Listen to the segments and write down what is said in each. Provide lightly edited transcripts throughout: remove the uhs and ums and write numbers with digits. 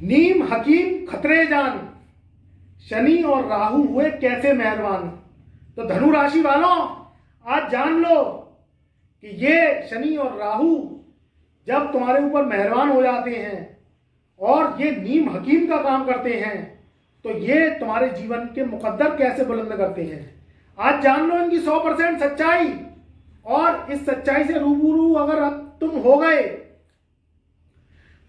नीम हकीम खतरे जान, शनि और राहु हुए कैसे मेहरबान। तो धनु राशि वालों, आज जान लो कि ये शनि और राहु जब तुम्हारे ऊपर मेहरबान हो जाते हैं और ये नीम हकीम का काम करते हैं तो ये तुम्हारे जीवन के मुकद्दर कैसे बुलंद करते हैं। आज जान लो इनकी 100% सच्चाई। और इस सच्चाई से रूबरू अगर तुम हो गए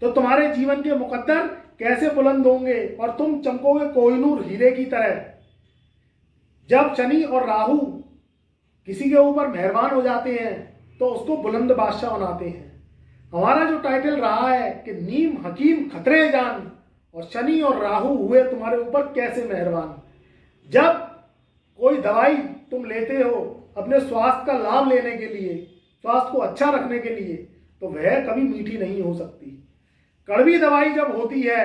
तो तुम्हारे जीवन के मुकद्दर कैसे बुलंद होंगे और तुम चमकोगे कोहिनूर हीरे की तरह। जब शनि और राहु किसी के ऊपर मेहरबान हो जाते हैं तो उसको बुलंद बादशाह बनाते हैं। हमारा जो टाइटल रहा है कि नीम हकीम खतरे जान और शनि और राहु हुए तुम्हारे ऊपर कैसे मेहरबान। जब कोई दवाई तुम लेते हो अपने स्वास्थ्य का लाभ लेने के लिए, स्वास्थ्य को अच्छा रखने के लिए, तो वह कभी मीठी नहीं हो सकती। कड़वी दवाई जब होती है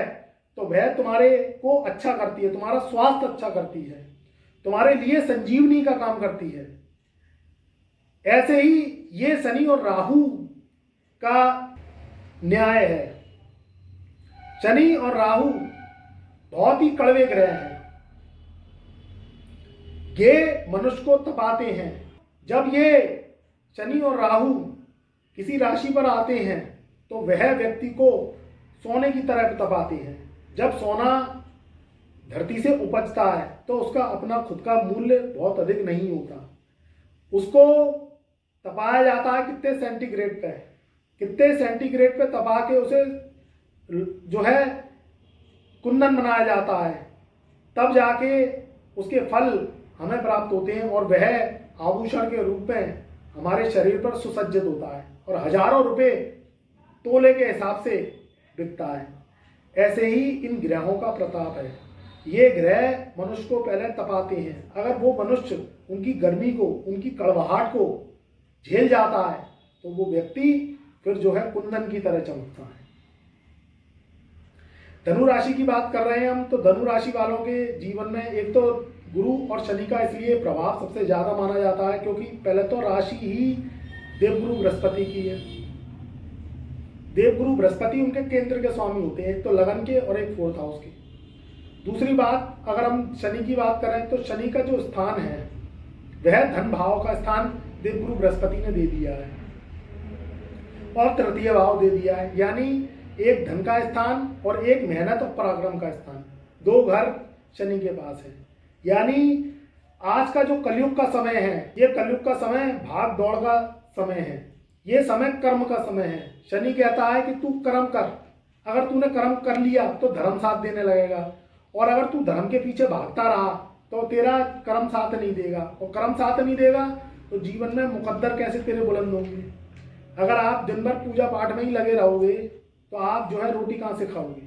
तो वह तुम्हारे को अच्छा करती है, तुम्हारा स्वास्थ्य अच्छा करती है, तुम्हारे लिए संजीवनी का काम करती है। ऐसे ही ये शनि और राहु का न्याय है। शनि और राहु बहुत ही कड़वे ग्रह हैं। ये मनुष्य को तपाते हैं। जब ये शनि और राहु किसी राशि पर आते हैं तो वह व्यक्ति को सोने की तरह तपाते हैं। जब सोना धरती से उपजता है तो उसका अपना खुद का मूल्य बहुत अधिक नहीं होता। उसको तपाया जाता है कितने सेंटीग्रेड पे, कितने सेंटीग्रेड पे तपा के उसे जो है कुंदन बनाया जाता है, तब जाके उसके फल हमें प्राप्त होते हैं और वह आभूषण के रूप में हमारे शरीर पर सुसज्जित होता है और हजारों रुपए तोले के हिसाब से बिकता है। ऐसे ही इन ग्रहों का प्रताप है। ये ग्रह मनुष्य को पहले तपाते हैं। अगर वो मनुष्य उनकी गर्मी को, उनकी कड़वाहट को झेल जाता है तो वो व्यक्ति फिर जो है कुंदन की तरह चमकता है। धनु राशि की बात कर रहे हैं हम, तो धनु राशि वालों के जीवन में एक तो गुरु और शनि का इसलिए प्रभाव सबसे ज्यादा माना जाता है क्योंकि पहले तो राशि ही देवगुरु बृहस्पति की है। देवगुरु बृहस्पति उनके केंद्र के स्वामी होते हैं, एक तो लगन के और एक 4th हाउस के। दूसरी बात, अगर हम शनि की बात करें तो शनि का जो स्थान है वह धन भाव का स्थान देवगुरु बृहस्पति ने दे दिया है और तृतीय भाव दे दिया है, यानी एक धन का स्थान और एक मेहनत और पराक्रम का स्थान। 2 घर शनि के पास है। यानी आज का जो कलयुग का समय है, ये कलयुग का समय भाग दौड़ का समय है। ये समय कर्म का समय है। शनि कहता है कि तू कर्म कर। अगर तूने कर्म कर लिया तो धर्म साथ देने लगेगा, और अगर तू धर्म के पीछे भागता रहा तो तेरा कर्म साथ नहीं देगा, और कर्म साथ नहीं देगा तो जीवन में मुकद्दर कैसे तेरे बुलंद होंगे। अगर आप दिन भर पूजा पाठ में ही लगे रहोगे तो आप जो है रोटी कहाँ से खाओगे,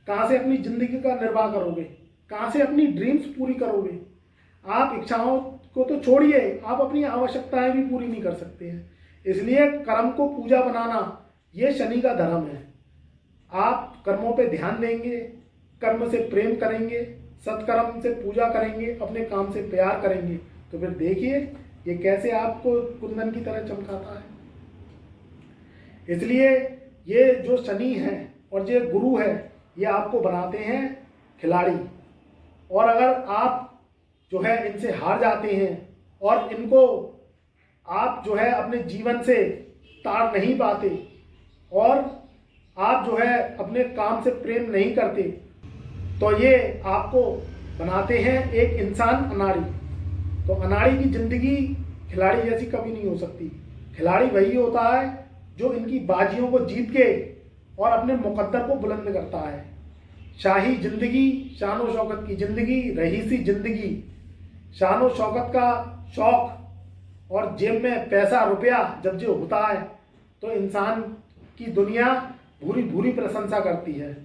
कहाँ से अपनी जिंदगी का निर्वाह करोगे, कहाँ से अपनी ड्रीम्स पूरी करोगे। आप इच्छाओं को तो छोड़िए, आप अपनी आवश्यकताएं भी पूरी नहीं कर सकते हैं। इसलिए कर्म को पूजा बनाना ये शनि का धर्म है। आप कर्मों पे ध्यान देंगे, कर्म से प्रेम करेंगे, सत्कर्म से पूजा करेंगे, अपने काम से प्यार करेंगे, तो फिर देखिए ये कैसे आपको कुंदन की तरह चमकाता है। इसलिए ये जो शनि है और ये गुरु है, ये आपको बनाते हैं खिलाड़ी। और अगर आप जो है इनसे हार जाते हैं और इनको आप जो है अपने जीवन से तार नहीं पाते और आप जो है अपने काम से प्रेम नहीं करते, तो ये आपको बनाते हैं एक इंसान अनाड़ी। तो अनाड़ी की जिंदगी खिलाड़ी जैसी कभी नहीं हो सकती। खिलाड़ी वही होता है जो इनकी बाजियों को जीत के और अपने मुकद्दर को बुलंद करता है। शाही जिंदगी, शान व शौकत की जिंदगी, रईसी जिंदगी, शान व शौकत का शौक और जेब में पैसा रुपया जब जो होता है तो इंसान की दुनिया भूरी भूरी प्रशंसा करती है।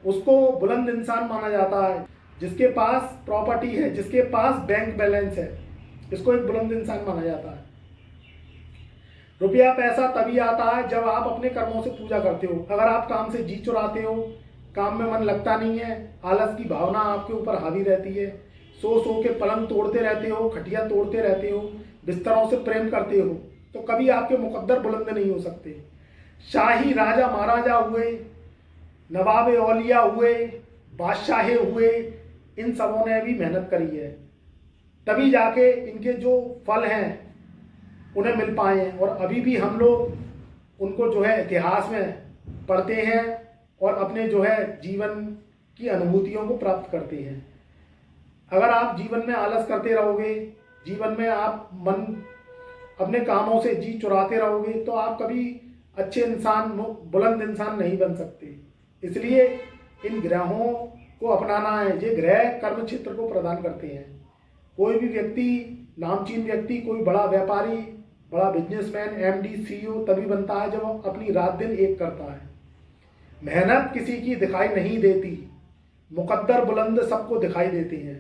उसको बुलंद इंसान माना जाता है। जिसके पास प्रॉपर्टी है, जिसके पास बैंक बैलेंस है, इसको एक बुलंद इंसान माना जाता है। रुपया पैसा तभी आता है जब आप अपने कर्मों से पूजा करते हो। अगर आप काम से जी चुराते हो, काम में मन लगता नहीं है, आलस की भावना आपके ऊपर हावी रहती है, सो सो के पलंग तोड़ते रहते हो, खटिया तोड़ते रहते हो, बिस्तरों से प्रेम करते हो, तो कभी आपके मुकद्दर बुलंद नहीं हो सकते। शाही राजा महाराजा हुए नवाब औलिया हुए, बादशाहे हुए, इन सबों ने भी मेहनत करी है, तभी जाके इनके जो फल हैं उन्हें मिल पाए हैं। और अभी भी हम लोग उनको जो है इतिहास में पढ़ते हैं और अपने जो है जीवन की अनुभूतियों को प्राप्त करते हैं। अगर आप जीवन में आलस करते रहोगे, जीवन में आप मन अपने कामों से जी चुराते रहोगे, तो आप कभी अच्छे इंसान, बुलंद इंसान नहीं बन सकते। इसलिए इन ग्रहों को अपनाना है। ये ग्रह कर्म क्षेत्र को प्रदान करते हैं। कोई भी व्यक्ति, नामचीन व्यक्ति, कोई बड़ा व्यापारी, बड़ा बिजनेसमैन, एमडी, सीईओ तभी बनता है जब वो अपनी रात दिन एक करता है। मेहनत किसी की दिखाई नहीं देती, मुकद्दर बुलंद सबको दिखाई देते हैं।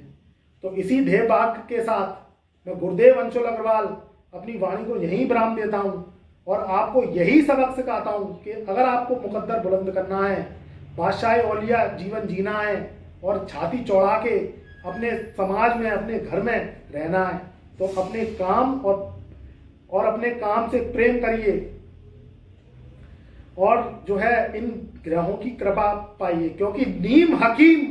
तो इसी ध्येय वाक्य के साथ मैं गुरुदेव अंशुल अग्रवाल अपनी वाणी को यहीं विराम देता हूँ और आपको यही सबक सिखाता हूँ कि अगर आपको मुकद्दर बुलंद करना है, बादशाह औलिया जीवन जीना है और छाती चौड़ा के अपने समाज में, अपने घर में रहना है, तो अपने काम और अपने काम से प्रेम करिए और जो है इन ग्रहों की कृपा पाइए। क्योंकि नीम हकीम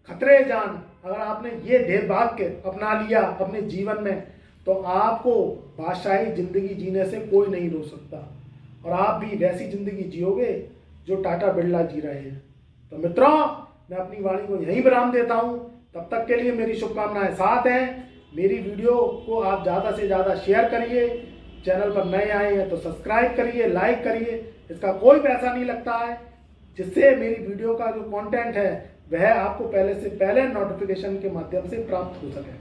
खतरे जान, अगर आपने ये ध्येय वाक्य अपना लिया अपने जीवन में, तो आपको बादशाही जिंदगी जीने से कोई नहीं रोक सकता और आप भी वैसी जिंदगी जियोगे जो टाटा बिरला जी रहे हैं। तो मित्रों, मैं अपनी वाणी को यहीं विराम देता हूँ। तब तक के लिए मेरी शुभकामनाएं साथ हैं। मेरी वीडियो को आप ज़्यादा से ज़्यादा शेयर करिए। चैनल पर नए आए हैं तो सब्सक्राइब करिए, लाइक करिए। इसका कोई पैसा नहीं लगता है, जिससे मेरी वीडियो का जो कंटेंट है वह आपको पहले से पहले नोटिफिकेशन के माध्यम से प्राप्त हो सके।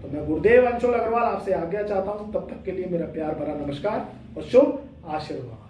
तो मैं गुरुदेव अंशुल अग्रवाल आपसे आज्ञा चाहता हूँ। तब तक के लिए मेरा प्यार भरा नमस्कार और शुभ आशीर्वाद।